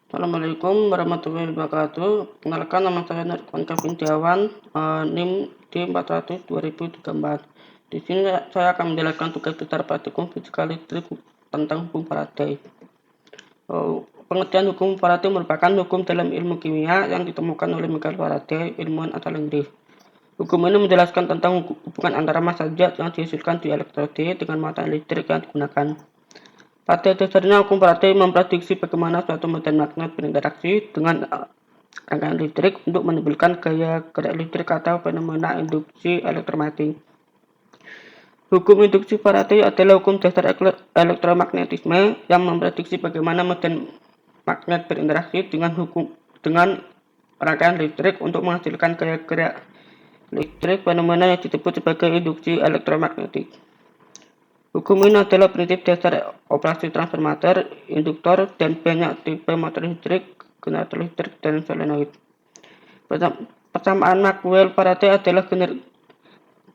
Assalamualaikum warahmatullahi wabarakatuh. Perkenalkan, nama saya Nurwan Kavintiawan, NIM D400 2034. Di sini saya akan menjelaskan tugas besar praktikum fisika listrik tentang hukum Faraday. Pengertian hukum Faraday merupakan hukum dalam ilmu kimia yang ditemukan oleh Michael Faraday, ilmuwan asal Inggris. Hukum ini menjelaskan tentang hubungan antara massa zat yang dihasilkan di elektroda dengan mata listrik yang digunakan. Pada dasarnya, hukum Faraday memprediksi bagaimana suatu medan magnet berinteraksi dengan rangkaian listrik untuk menimbulkan gaya gerak listrik atau fenomena induksi elektromagnetik. Hukum induksi Faraday adalah hukum dasar elektromagnetisme yang memprediksi bagaimana medan magnet berinteraksi dengan rangkaian listrik untuk menghasilkan gaya gerak listrik, fenomena yang disebut sebagai induksi elektromagnetik. Hukum ini adalah prinsip dasar operasi transformator, induktor, dan banyak tipe motor listrik, generator listrik, dan solenoid. Persamaan Maxwell-Faraday adalah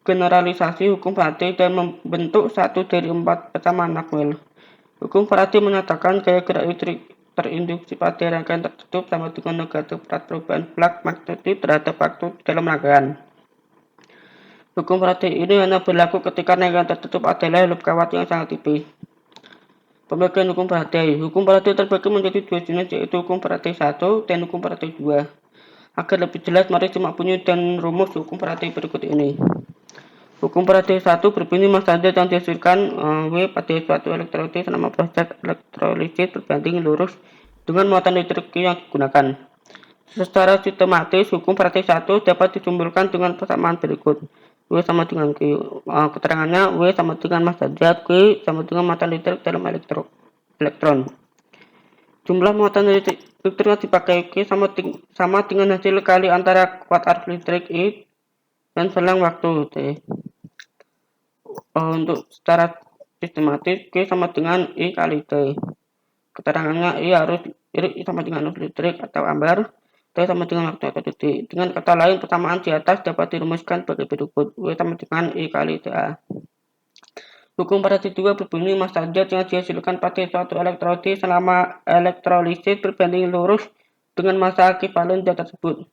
generalisasi hukum Faraday dan membentuk satu dari 4 persamaan Maxwell. Hukum Faraday menyatakan gaya gerak listrik terinduksi pada rangkaian tertutup sama dengan negatif berat perubahan flux magnetik terhadap waktu dalam rangkaian. Hukum Faraday ini hanya berlaku ketika rangkaian tertutup adalah loop kawat yang sangat tipis. Pembagian hukum Faraday. Hukum Faraday terbagi menjadi dua jenis, yaitu hukum Faraday 1 dan hukum Faraday 2. Agar lebih jelas, mari simak bunyi dan rumus hukum Faraday berikut ini. Hukum Faraday 1 berbunyi massa zat yang dihasilkan W pada suatu elektroda selama proses elektrolisis berbanding lurus dengan muatan listrik yang digunakan. Secara sistematis, hukum Faraday 1 dapat disimpulkan dengan persamaan berikut. W sama dengan Q. Keterangannya, W sama dengan massa zat, Q sama dengan muatan listrik dalam elektron. Jumlah muatan listrik yang dipakai Q sama dengan hasil kali antara kuat arus listrik I dan selang waktu T. Untuk secara sistematis, Q sama dengan I kali T. Keterangannya, I sama dengan arus listrik atau ampere, T sama dengan waktu atau detik. Dengan kata lain, persamaan di atas dapat dirumuskan sebagai berikut. W sama dengan I kali TA. Hukum Faraday 2 berbunyi massa zat yang dihasilkan pada suatu elektroda selama elektrolisis berbanding lurus dengan massa ekivalen zat tersebut.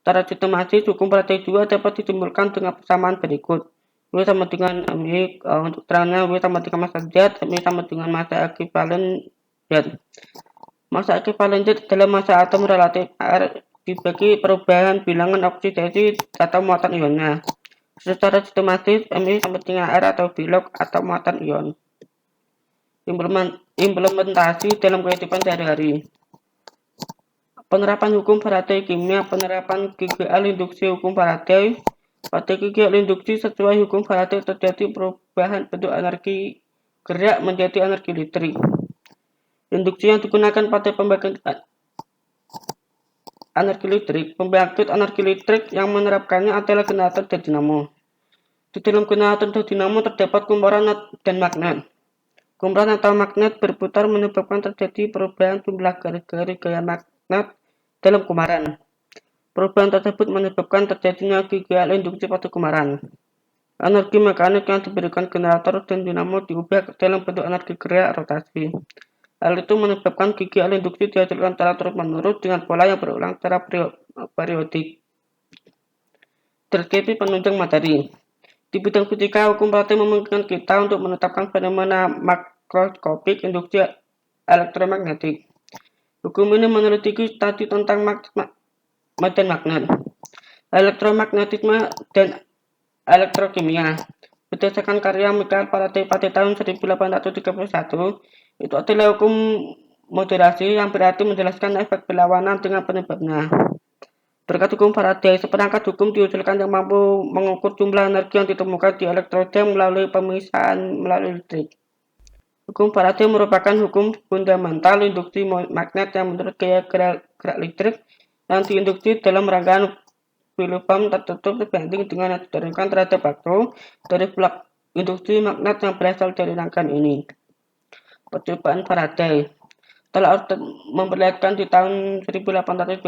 Secara sistematis, hukum Faraday 2 dapat disimpulkan dengan persamaan berikut. W sama dengan MI, untuk terangnya W sama dengan massa zat, MI sama dengan massa ekivalen zat. Massa ekivalen zat adalah massa atom relatif R dibagi perubahan bilangan oksidasi atau muatan ionnya. Secara sistematis, MI sama dengan R atau bilog atau muatan ion. Implementasi dalam kehidupan sehari-hari. Penerapan hukum Faraday kimia. Penerapan GGL induksi hukum Faraday. Pada GGL induksi sesuai hukum Faraday terjadi perubahan bentuk energi gerak menjadi energi listrik. Induksi yang digunakan pada pembangkit energi listrik. Pembangkit energi listrik yang menerapkannya adalah generator dan dinamo. Di dalam generator dan dinamo terdapat kumparan dan magnet. Kumparan atau magnet berputar menyebabkan terjadi perubahan jumlah garis-garis gaya magnet dalam kumparan. Perubahan tersebut menyebabkan terjadinya GGL induksi pada kumparan. Energi mekanik yang diberikan generator dan dinamo diubah dalam bentuk energi gerak rotasi. Hal itu menyebabkan GGL induksi dihasilkan secara terus-menerus dengan pola yang berulang secara periodik. Deskripsi penunjang materi. Di bidang fisika, hukum Faraday memungkinkan kita untuk menetapkan fenomena makroskopik induksi elektromagnetik. Hukum ini meneliti tadi tentang medan magnet, elektromagnetisme, dan elektrokimia. Berdasarkan karya Michael Faraday pada tahun 1831, itu adalah hukum moderasi yang berarti menjelaskan efek berlawanan dengan penyebabnya. Berkat hukum Faraday, seperangkat hukum diusulkan yang mampu mengukur jumlah energi yang ditemukan di elektroda melalui pemisahan melalui listrik. Hukum Faraday merupakan hukum fundamental induksi magnet yang menurut gaya gerak listrik yang diinduksi dalam rangkaian filoform tertutup sebanding dengan yang diturunkan terhadap waktu dari flux induksi magnet yang berasal dari rangkaian ini. Percobaan Faraday telah memperlihatkan di tahun 1820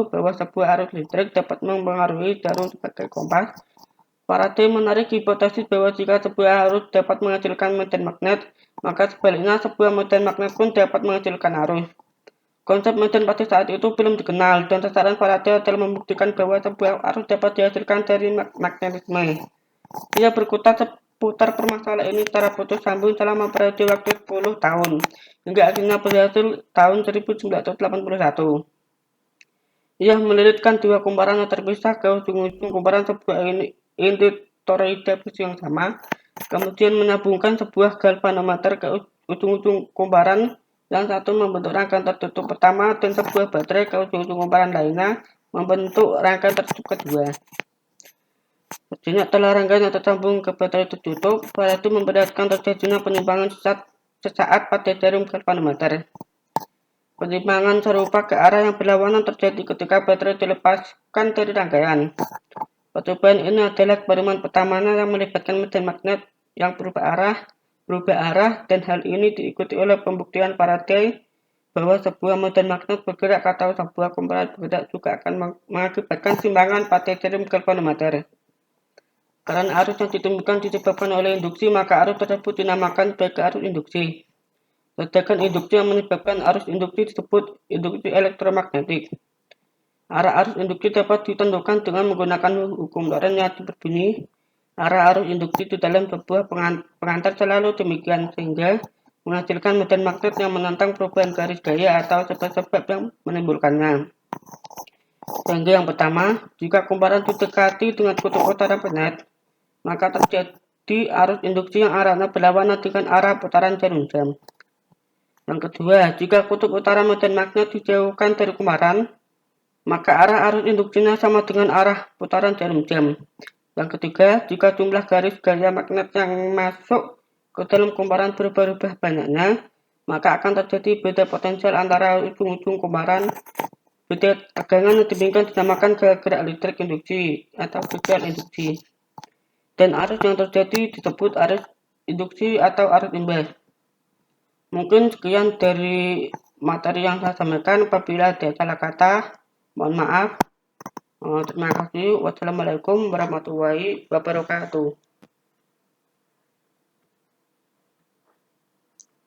bahwa sebuah arus listrik dapat mempengaruhi jarum sebagai kompas. Faraday menarik hipotesis bahwa jika sebuah arus dapat menghasilkan medan magnet, maka sebaliknya sebuah medan magnet pun dapat menghasilkan arus. Konsep medan pada saat itu belum dikenal, dan sasaran Faraday telah membuktikan bahwa sebuah arus dapat dihasilkan dari magnetisme. Dia berkutat seputar permasalahan ini secara putus sambung selama periode waktu 10 tahun, hingga akhirnya berhasil tahun 1981. Ia melilitkan dua kumparan yang terpisah ke ujung-ujung kumparan sebuah toroida besi yang sama, kemudian menyambungkan sebuah galvanometer ke ujung-ujung kumparan yang satu membentuk rangkaian tertutup pertama dan sebuah baterai ke ujung-ujung kumparan lainnya membentuk rangkaian tertutup kedua. Setelah rangkaian yang tersambung ke baterai tertutup, pada itu memperlihatkan terjadinya penyimpangan sesaat pada jarum galvanometer. Penyimpangan serupa ke arah yang berlawanan terjadi ketika baterai dilepaskan dari rangkaian. Percobaan ini adalah eksperimen pertamanya yang melibatkan medan magnet yang berubah arah, dan hal ini diikuti oleh pembuktian Faraday bahwa sebuah medan magnet bergerak atau sebuah kumparan bergerak juga akan mengakibatkan simpangan pada jarum galvanometer. Karena arus yang ditemukan disebabkan oleh induksi, maka arus tersebut dinamakan sebagai arus induksi. Sedangkan induksi yang menyebabkan arus induksi disebut induksi elektromagnetik. Arah arus induksi dapat ditentukan dengan menggunakan hukum Lorentz yang berbunyi arah arus induksi di dalam sebuah pengantar selalu demikian, sehingga menghasilkan medan magnet yang menentang perubahan garis gaya atau sebab-sebab yang menimbulkannya. Sehingga yang pertama, jika kumparan didekati dengan kutub utara planet, maka terjadi arus induksi yang arahnya berlawanan dengan arah putaran jarum jam. Yang kedua, jika kutub utara medan magnet dijauhkan dari kumparan, maka arah arus induksinya sama dengan arah putaran jarum jam. Yang ketiga, jika jumlah garis gaya magnet yang masuk ke dalam kumparan berubah-ubah banyaknya, maka akan terjadi beda potensial antara ujung-ujung kumparan. Beda tegangan yang demikian dinamakan gerak listrik induksi atau gerak induksi. Dan arus yang terjadi disebut arus induksi atau arus imbas. Mungkin sekian dari materi yang saya sampaikan. Apabila ada salah kata, mohon maaf. Terima kasih. Wassalamualaikum warahmatullahi wabarakatuh.